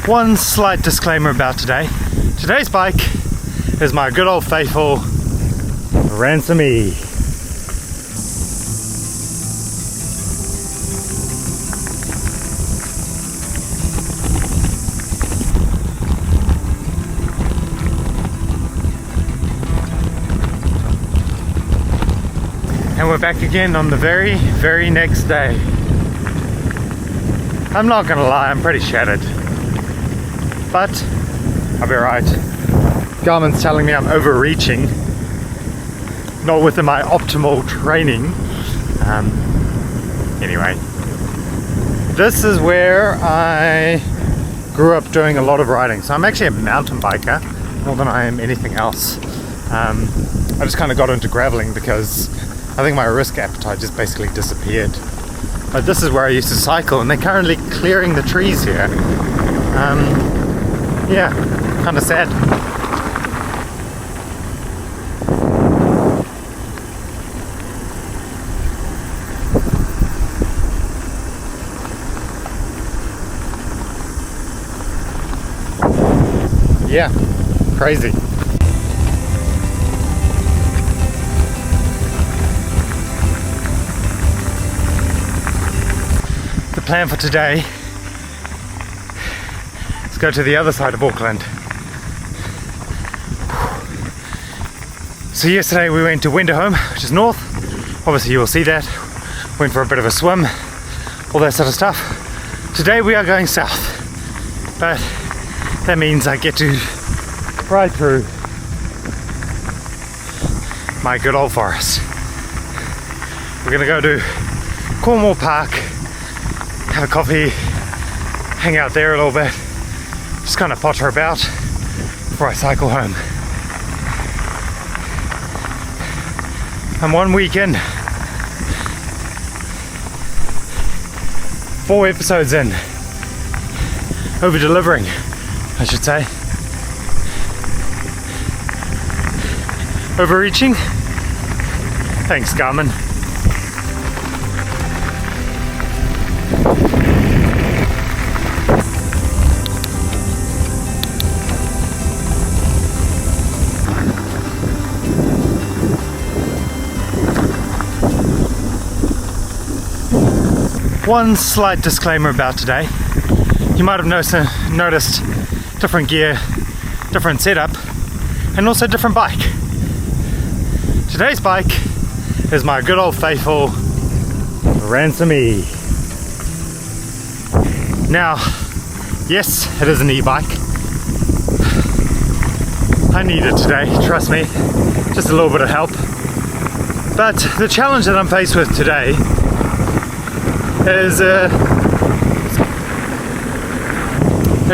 One slight disclaimer about today. Today's bike is my good old faithful Ransomee. And we're back again on the very next day. I'm not gonna lie, I'm pretty shattered. But I'll be alright. Garmin's telling me I'm overreaching, not within my optimal training. Anyway, this is where I grew up doing a lot of riding. So I'm actually a mountain biker more than I am anything else. I just kind of got into graveling because I think my risk appetite just basically disappeared. But this is where I used to cycle, and they're currently clearing the trees here. Yeah, kind of sad. Yeah, crazy. The plan for today is go to the other side of Auckland. So yesterday we went to Winterholme, which is north. Obviously you will see that. Went for a bit of a swim, all that sort of stuff. Today we are going south, but that means I get to ride through my good old forest. We're gonna go to Cornwall Park, have a coffee, hang out there a little bit, just kind of potter about before I cycle home. I'm 1 week in, 4 episodes in, over delivering, I should say. Overreaching? Thanks, Garmin. One slight disclaimer about today. You might have noticed different gear, different setup, and also different bike. Today's bike is my good old faithful Ransomee. Now, yes, it is an e-bike. I need it today, trust me. Just a little bit of help. But the challenge that I'm faced with today is a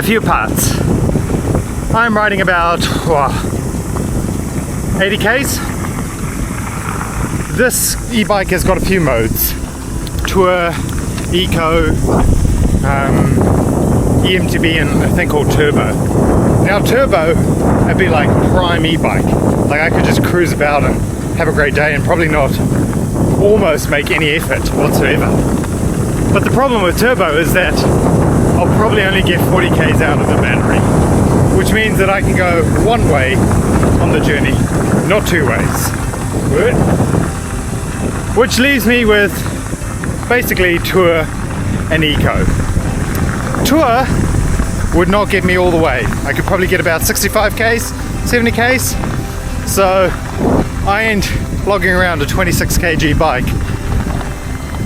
few parts. I'm riding about 80 k's. This e-bike has got a few modes: Tour, Eco, EMTB, and a thing called Turbo. Now Turbo, it'd be like prime e-bike. Like I could just cruise about and have a great day and probably not almost make any effort whatsoever. But the problem with Turbo is that I'll probably only get 40 k's out of the battery, which means that I can go one way on the journey, not two ways. Good. Which leaves me with basically Tour and Eco. Tour would not get me all the way. I could probably get about 65 k's, 70 k's. So I ain't logging around a 26 kg bike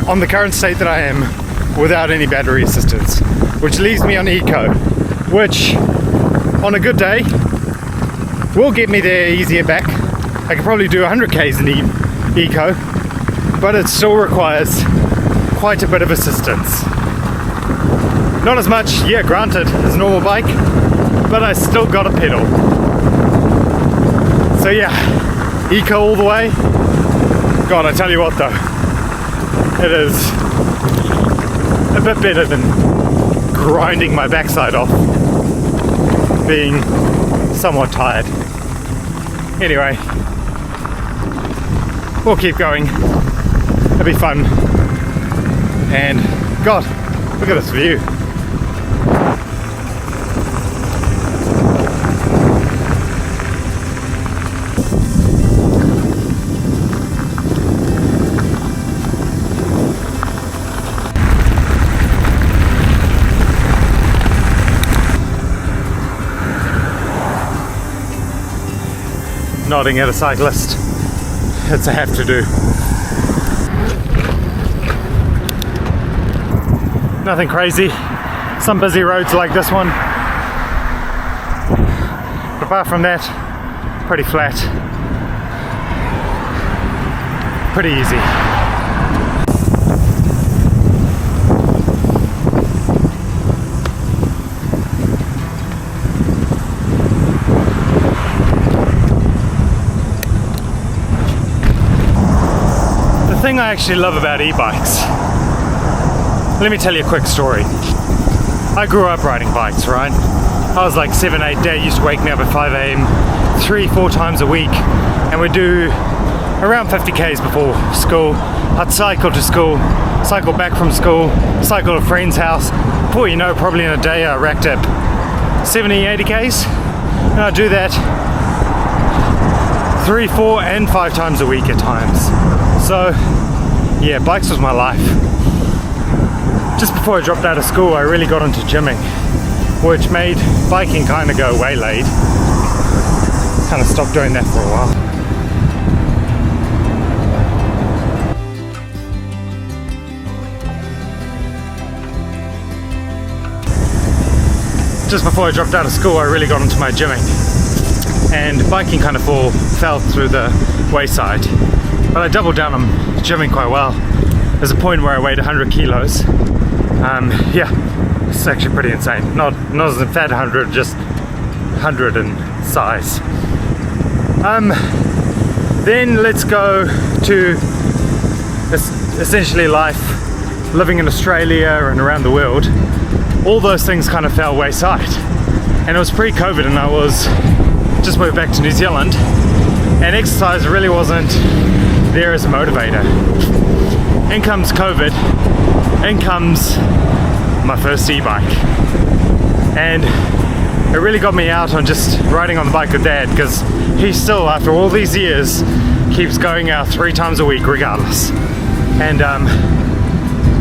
on the current state that I am without any battery assistance, which leaves me on Eco, which on a good day will get me there easier back. I could probably do 100 k's in Eco, but it still requires quite a bit of assistance. Not as much, yeah, granted, as a normal bike, but I still got a pedal. So yeah, Eco all the way. God, I tell you what though, it is a bit better than grinding my backside off, being somewhat tired. Anyway, we'll keep going. It'll be fun. And God, look at this view. nodding at a cyclist. It's a have to do. Nothing crazy. Some busy roads like this one. But apart from that, pretty flat. Pretty easy. The thing I actually love about e-bikes, let me tell you a quick story. I grew up riding bikes, right? I was like 7, 8, Dad used to wake me up at 5 a.m. 3-4 times a week, and we'd do around 50 k's before school. I'd cycle to school, cycle back from school, cycle to a friend's house. Before you know, probably in a day I racked up 70, 80 k's, and I'd do that 3, 4 and 5 times a week at times. So yeah, bikes was my life. Just before I dropped out of school, I really got into gymming, which made biking kind of go waylaid. Kind of stopped doing that for a while. Just before I dropped out of school, I really got into my gymming, and biking kind of fell through the wayside. But I doubled down on gymming quite well. There's a point where I weighed 100 kilos. Yeah, it's actually pretty insane. Not as in fat 100, just 100 in size. Then let's go to essentially life, living in Australia and around the world. All those things kind of fell wayside. And it was pre-COVID, and I was just moved back to New Zealand, and exercise really wasn't there as a motivator. In comes COVID, in comes my first e-bike, and it really got me out on just riding on the bike with Dad, because he still, after all these years, keeps going out 3 times a week regardless. And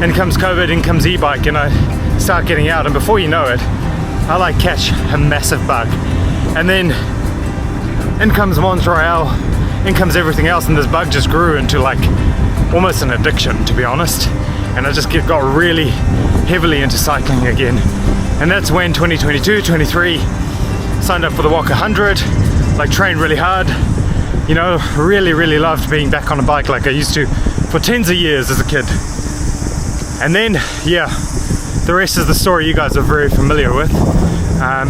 in comes COVID, in comes e-bike, and I start getting out, and before you know it, I like catch a massive bug, and then in comes Mons Royale, in comes everything else, and this bug just grew into like almost an addiction, to be honest. And I just got really heavily into cycling again, and that's when 2022, 23 signed up for the Walk 100, like trained really hard, you know, really loved being back on a bike like I used to for tens of years as a kid. And then yeah, the rest is the story you guys are very familiar with.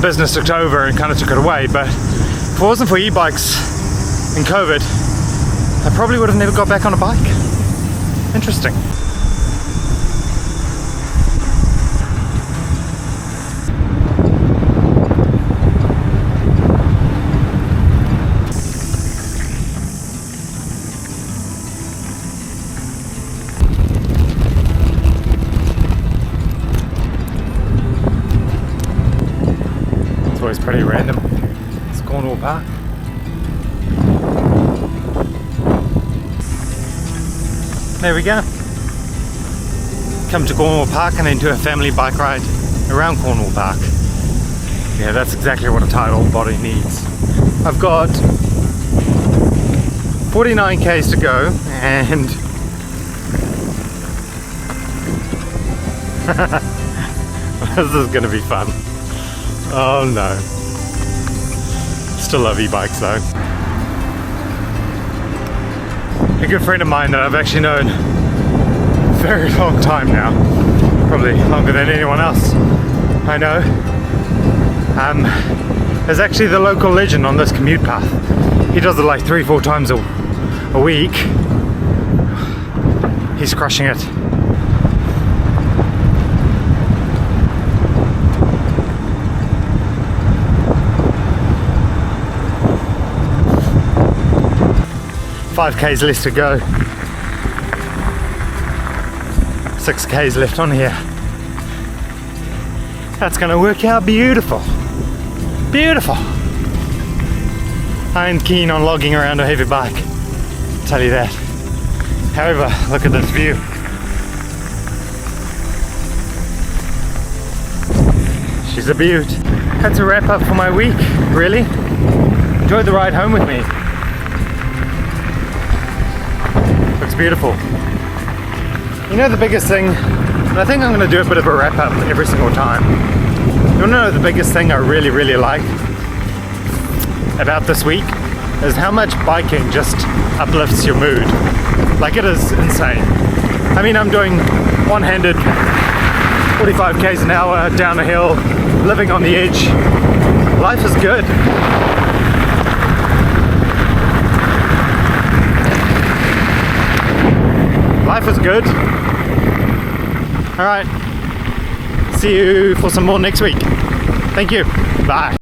Business took over and kind of took it away, but if it wasn't for e-bikes and COVID, I probably would have never got back on a bike. Interesting. It's always pretty random. It's Cornwall Park. There we go. Come to Cornwall Park and then do a family bike ride around Cornwall Park. Yeah, that's exactly what a tired old body needs. I've got 49 k's to go, and this is gonna be fun. Oh no. Still love e-bikes though. A good friend of mine that I've actually known a very long time now, probably longer than anyone else I know, is actually the local legend on this commute path. He does it like 3-4 times a week. He's crushing it. Five k's left to go. 6 k's left on here. That's gonna work out beautiful. Beautiful. I ain't keen on logging around a heavy bike, I'll tell you that. However, look at this view. She's a beaut. That's a wrap up for my week, really. Enjoyed the ride home with me. beautiful. You know the biggest thing, and I think I'm going to do a bit of a wrap up every single time. You want to know the biggest thing I really, really like about this week is how much biking just uplifts your mood. Like, it is insane. I mean, I'm doing one-handed 45 k's an hour down a hill, living on the edge. Life is good. Life is good. Alright. See you for some more next week. Thank you. Bye.